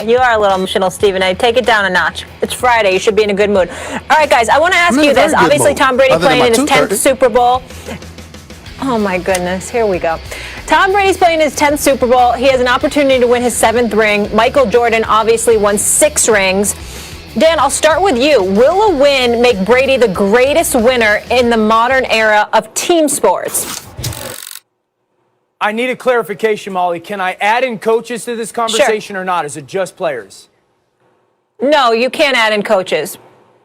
you are a little emotional, Stephen A. Take it down a notch. It's Friday. You should be in a good mood. All right, guys, I want to ask you this. Obviously, Tom Brady playing in his 10th Super Bowl. Oh, my goodness. Here we go. Tom Brady's playing his 10th Super Bowl. He has an opportunity to win his 7th ring. Michael Jordan obviously won 6 rings. Dan, I'll start with you. Will a win make Brady the greatest winner in the modern era of team sports? I need a clarification, Molly. Can I add in coaches to this conversation or not? Is it just players? No, you can't add in coaches.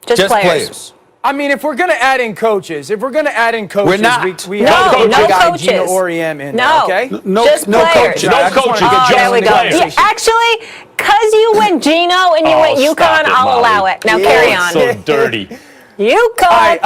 Just players. I mean, if we're going to add in coaches, we're not. we have no coaches. Gina Oriem in there, okay? No coaches. No coaches. Oh, there we go. Yeah, actually, because you went Gino and you went UConn, I'll allow it. Now carry on. So dirty. UConn.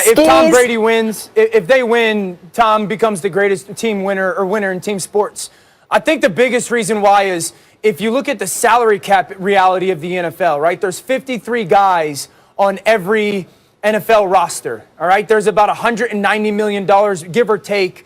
If Tom Brady wins, if they win, Tom becomes the greatest team winner or winner in team sports. I think the biggest reason why is if you look at the salary cap reality of the NFL, right? There's 53 guys on every NFL roster, all right? There's about $190 million, give or take,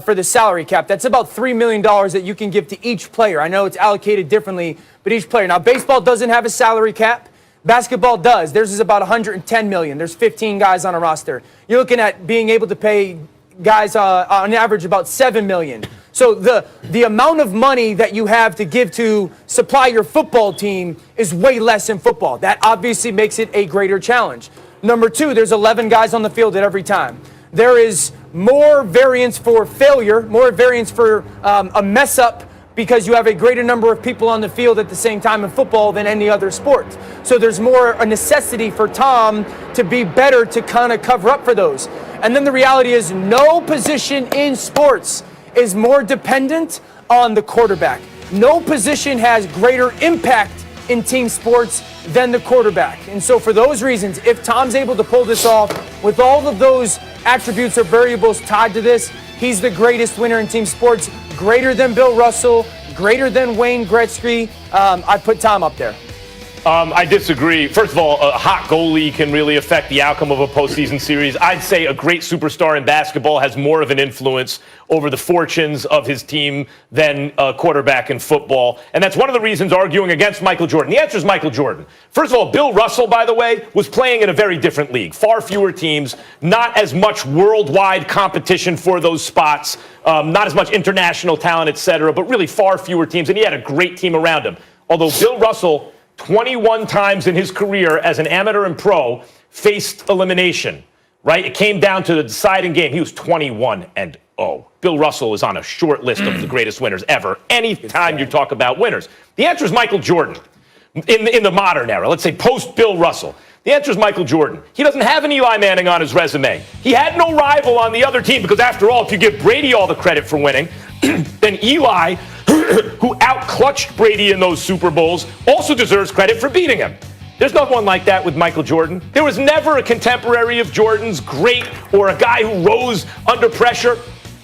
for the salary cap. That's about $3 million that you can give to each player. I know it's allocated differently, but each player. Now, baseball doesn't have a salary cap. Basketball does. Theirs is about $110 million. There's 15 guys on a roster. You're looking at being able to pay guys on average about $7 million. So the amount of money that you have to give to supply your football team is way less in football. That obviously makes it a greater challenge. Number 2, there's 11 guys on the field at every time. There is more variance for failure, more variance for a mess up, because you have a greater number of people on the field at the same time in football than any other sport. So there's more a necessity for Tom to be better to kind of cover up for those. And then the reality is no position in sports is more dependent on the quarterback. No position has greater impact in team sports than the quarterback. And so for those reasons, if Tom's able to pull this off with all of those attributes or variables tied to this, he's the greatest winner in team sports, greater than Bill Russell, greater than Wayne Gretzky. I put Tom up there. I disagree. First of all, a hot goalie can really affect the outcome of a postseason series. I'd say a great superstar in basketball has more of an influence over the fortunes of his team than a quarterback in football. And that's one of the reasons arguing against Michael Jordan. The answer is Michael Jordan. First of all, Bill Russell, by the way, was playing in a very different league. Far fewer teams, not as much worldwide competition for those spots, not as much international talent, et cetera, but really far fewer teams. And he had a great team around him. Although Bill Russell, 21 times in his career as an amateur and pro, faced elimination, right? It came down to the deciding game. He was 21-0. Bill Russell is on a short list of the greatest winners ever. Anytime you talk about winners. The answer is Michael Jordan in the modern era. Let's say post-Bill Russell. The answer is Michael Jordan. He doesn't have an Eli Manning on his resume. He had no rival on the other team because, after all, if you give Brady all the credit for winning, then Eli, who out-clutched Brady in those Super Bowls, also deserves credit for beating him. There's no one like that with Michael Jordan. There was never a contemporary of Jordan's great or a guy who rose under pressure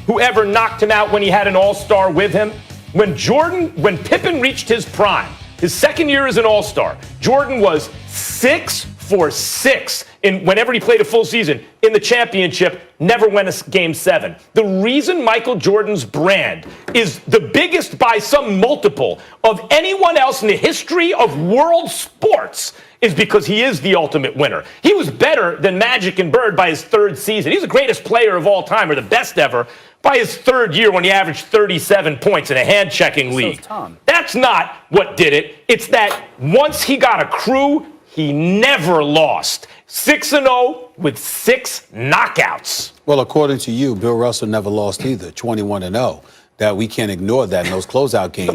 who ever knocked him out when he had an all-star with him. When Pippen reached his prime, his second year as an all-star, Jordan was 6 for 6 whenever he played a full season in the championship, never went a Game 7. The reason Michael Jordan's brand is the biggest by some multiple of anyone else in the history of world sports is because he is the ultimate winner. He was better than Magic and Bird by his 3rd season. He's the greatest player of all time, or the best ever, by his 3rd year when he averaged 37 points in a hand-checking league. That's not what did it. It's that once he got a crew, he never lost. 6-0 with 6 knockouts. Well, according to you, Bill Russell never lost either, 21-0. That we can't ignore that in those closeout games.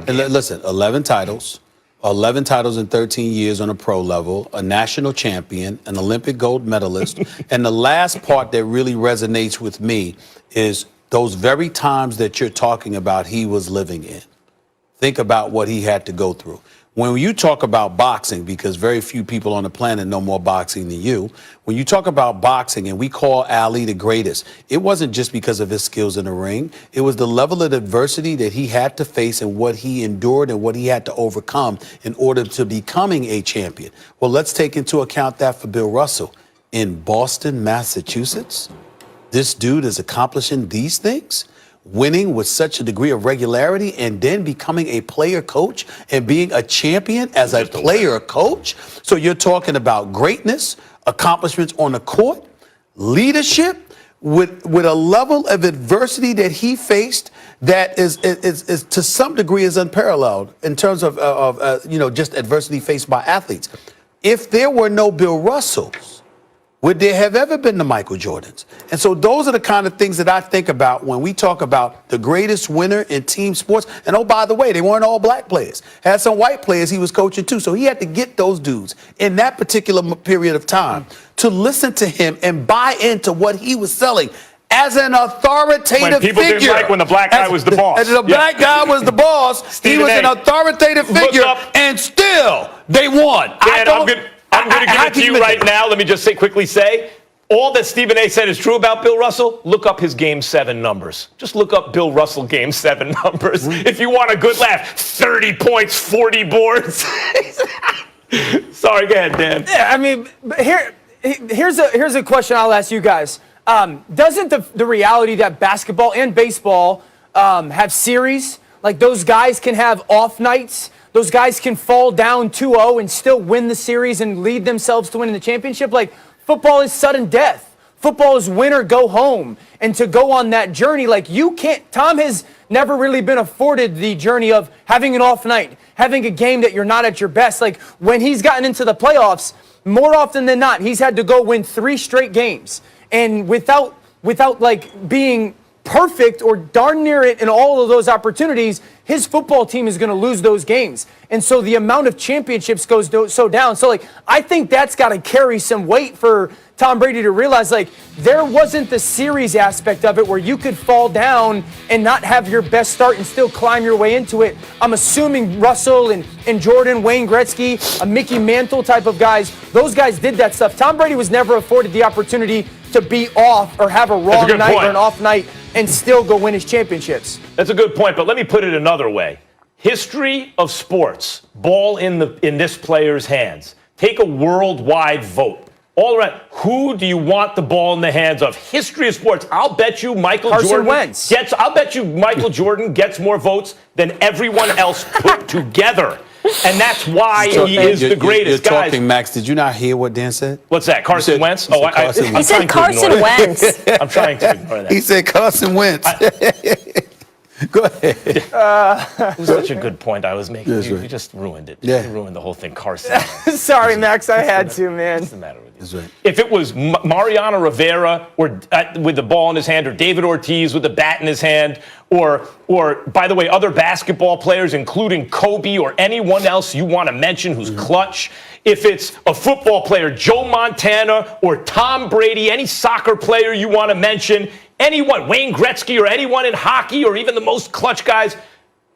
Listen, 11 titles in 13 years on a pro level, a national champion, an Olympic gold medalist. And the last part that really resonates with me is those very times that you're talking about he was living in. Think about what he had to go through. When you talk about boxing, because very few people on the planet know more boxing than you, when you talk about boxing and we call Ali the greatest, it wasn't just because of his skills in the ring. It was the level of adversity that he had to face and what he endured and what he had to overcome in order to becoming a champion. Well, let's take into account that for Bill Russell. In Boston, Massachusetts, this dude is accomplishing these things. winning with such a degree of regularity and then becoming a player coach and being a champion as a player coach. So you're talking about greatness, accomplishments on the court, leadership, with a level of adversity that he faced that is to some degree is unparalleled in terms of just adversity faced by athletes. If there were no Bill Russells, would there have ever been the Michael Jordans? And so those are the kind of things that I think about when we talk about the greatest winner in team sports. And oh, by the way, they weren't all black players. Had some white players he was coaching too. So he had to get those dudes in that particular period of time to listen to him and buy into what he was selling as an authoritative when people figure. Didn't like when the black guy was the boss. As the black guy was the boss, he was an authoritative figure, and still they won. I'm going to give it to you right now. Let me just quickly say, all that Stephen A. said is true about Bill Russell. Look up his Game 7 numbers. Just look up Bill Russell Game 7 numbers. If you want a good laugh, 30 points, 40 boards. Sorry, go ahead, Dan. Yeah, I mean, here's a question I'll ask you guys. Doesn't the reality that basketball and baseball have series, like those guys can have off nights, those guys can fall down 2-0 and still win the series and lead themselves to winning the championship? Like, football is sudden death. Football is win or go home. And to go on that journey, like, you can't, Tom has never really been afforded the journey of having an off night, having a game that you're not at your best. Like, when he's gotten into the playoffs, more often than not, he's had to go win 3 straight games. And without like being perfect or darn near it in all of those opportunities, his football team is going to lose those games. And so the amount of championships goes so down. So, like, I think that's got to carry some weight for Tom Brady to realize, like, there wasn't the series aspect of it where you could fall down and not have your best start and still climb your way into it. I'm assuming Russell and Jordan, Wayne Gretzky, a Mickey Mantle type of guys, those guys did that stuff. Tom Brady was never afforded the opportunity to be off or have a wrong night or an off night and still go win his championships. That's a good point, but let me put it another way. History of sports, ball in this player's hands. Take a worldwide vote. All around, who do you want the ball in the hands of? History of sports. I'll bet you Michael Jordan gets more votes than everyone else put together. And that's why he is the greatest guy. You're talking, Max. Did you not hear what Dan said? What's that? Carson Wentz? He said Carson Wentz. I'm trying to ignore that. He said Carson Wentz. Go ahead. It was such a good point I was making. You just ruined it. Yeah. You ruined the whole thing, Carson. Sorry, Max. I had to, man. What's the matter with you? If it was Mariano Rivera or with the ball in his hand, or David Ortiz with the bat in his hand, or by the way, other basketball players, including Kobe or anyone else you want to mention who's clutch. If it's a football player, Joe Montana or Tom Brady, any soccer player you want to mention, anyone, Wayne Gretzky or anyone in hockey or even the most clutch guys,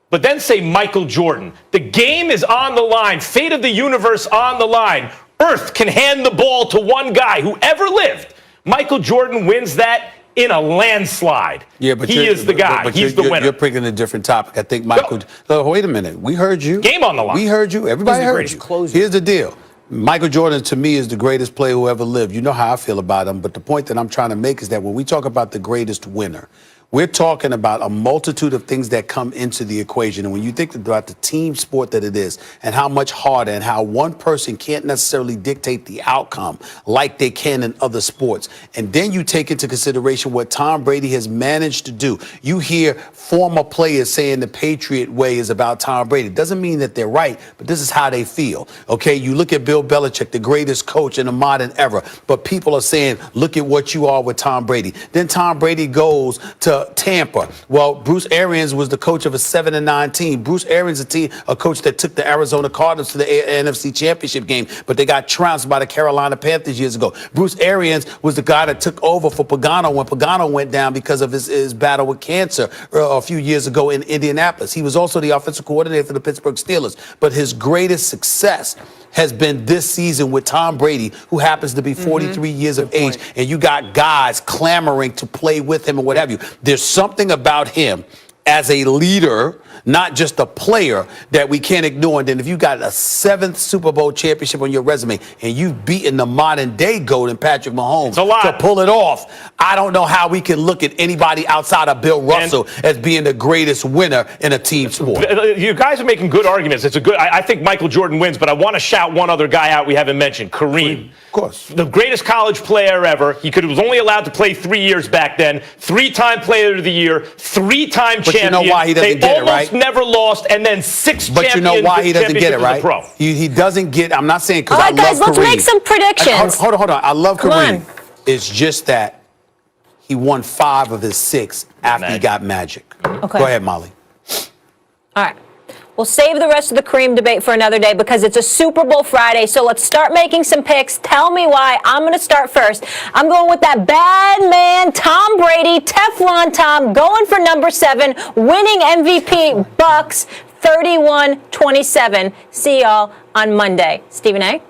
but then say Michael Jordan. The game is on the line, fate of the universe on the line. Earth can hand the ball to one guy who ever lived. Michael Jordan wins that in a landslide. Yeah, but he is the guy. He's the winner. You're picking a different topic. I think Michael. No, wait a minute. We heard you. Game on the line. We heard you. Everybody heard you. Here's the deal. Michael Jordan, to me, is the greatest player who ever lived. You know how I feel about him. But the point that I'm trying to make is that when we talk about the greatest winner, we're talking about a multitude of things that come into the equation. And when you think about the team sport that it is and how much harder and how one person can't necessarily dictate the outcome like they can in other sports. And then you take into consideration what Tom Brady has managed to do. You hear former players saying the Patriot way is about Tom Brady. It doesn't mean that they're right, but this is how they feel. Okay, you look at Bill Belichick, the greatest coach in the modern era, but people are saying, look at what you are with Tom Brady. Then Tom Brady goes to Tampa. Well, Bruce Arians was the coach of a 7-9 team. Bruce Arians, a coach that took the Arizona Cardinals to the NFC Championship game, but they got trounced by the Carolina Panthers years ago. Bruce Arians was the guy that took over for Pagano when Pagano went down because of his battle with cancer a few years ago in Indianapolis. He was also the offensive coordinator for the Pittsburgh Steelers. But his greatest success has been this season with Tom Brady, who happens to be 43 years of age, and you got guys clamoring to play with him and what have you. There's something about him as a leader not just a player that we can't ignore. And then if you got a 7th Super Bowl championship on your resume and you've beaten the modern day GOAT in Patrick Mahomes to pull it off, I don't know how we can look at anybody outside of Bill Russell as being the greatest winner in a team sport. You guys are making good arguments. It's a good. I think Michael Jordan wins, but I want to shout one other guy out we haven't mentioned, Kareem. Of course. The greatest college player ever. He was only allowed to play 3 years back then. 3-time player of the year, 3-time champion. But you know why he doesn't get it, right? They almost never lost, and then 6 But champions. you know why he doesn't get it, right? Pro. He doesn't get. I'm not saying because All I right, love guys, let's Kareem. make some predictions. Hold on. I love Come Kareem. on. It's just that he won 5 of his 6 after he got magic. Okay. Go ahead, Molly. All right. We'll save the rest of the Kareem debate for another day because it's a Super Bowl Friday. So let's start making some picks. Tell me why. I'm going to start first. I'm going with that bad man, Tom Brady, Teflon Tom, going for number 7, winning MVP, Bucks, 31-27. See y'all on Monday. Stephen A.?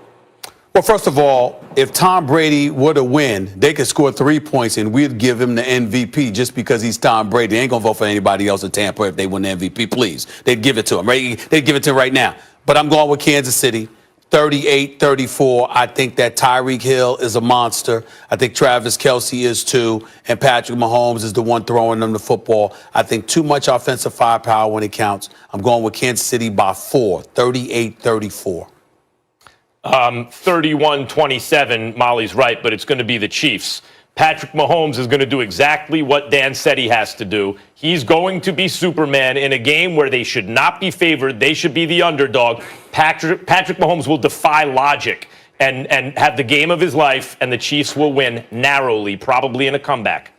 Well, first of all, if Tom Brady were to win, they could score 3 points and we'd give him the MVP just because he's Tom Brady. They ain't going to vote for anybody else in Tampa if they win the MVP, please. They'd give it to him. Right? They'd give it to him right now. But I'm going with Kansas City, 38-34. I think that Tyreek Hill is a monster. I think Travis Kelce is too. And Patrick Mahomes is the one throwing them the football. I think too much offensive firepower when it counts. I'm going with Kansas City by 4, 38-34. 31-27, Molly's right, but it's going to be the Chiefs. Patrick Mahomes is going to do exactly what Dan said he has to do. He's going to be Superman in a game where they should not be favored. They should be the underdog. Patrick Mahomes will defy logic and have the game of his life, and the Chiefs will win narrowly, probably in a comeback.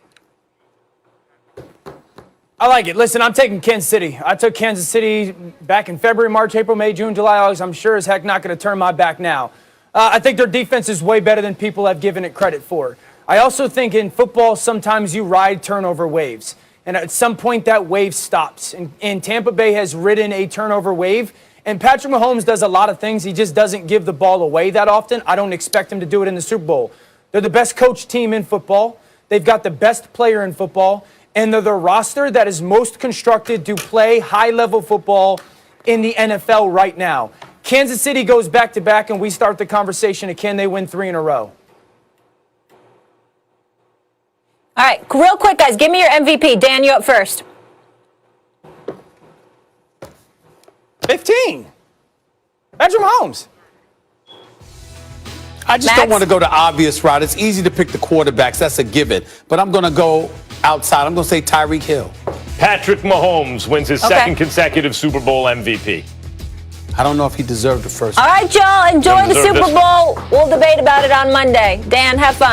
I like it. Listen, I'm taking Kansas City. I took Kansas City back in February, March, April, May, June, July, August. I'm sure as heck not going to turn my back now. I think their defense is way better than people have given it credit for. I also think in football, sometimes you ride turnover waves. And at some point, that wave stops. And Tampa Bay has ridden a turnover wave. And Patrick Mahomes does a lot of things. He just doesn't give the ball away that often. I don't expect him to do it in the Super Bowl. They're the best coached team in football. They've got the best player in football. And they're the roster that is most constructed to play high-level football in the NFL right now. Kansas City goes back-to-back, and we start the conversation of can they win 3 in a row? All right, real quick, guys, give me your MVP. Dan, you up first. 15. Patrick Mahomes. I just Max? don't want to go the obvious route. It's easy to pick the quarterbacks. That's a given. But I'm going to go outside. I'm going to say Tyreek Hill. Patrick Mahomes wins his second consecutive Super Bowl MVP. I don't know if he deserved the first. All right, y'all, enjoy the Super Bowl. We'll debate about it on Monday. Dan, have fun.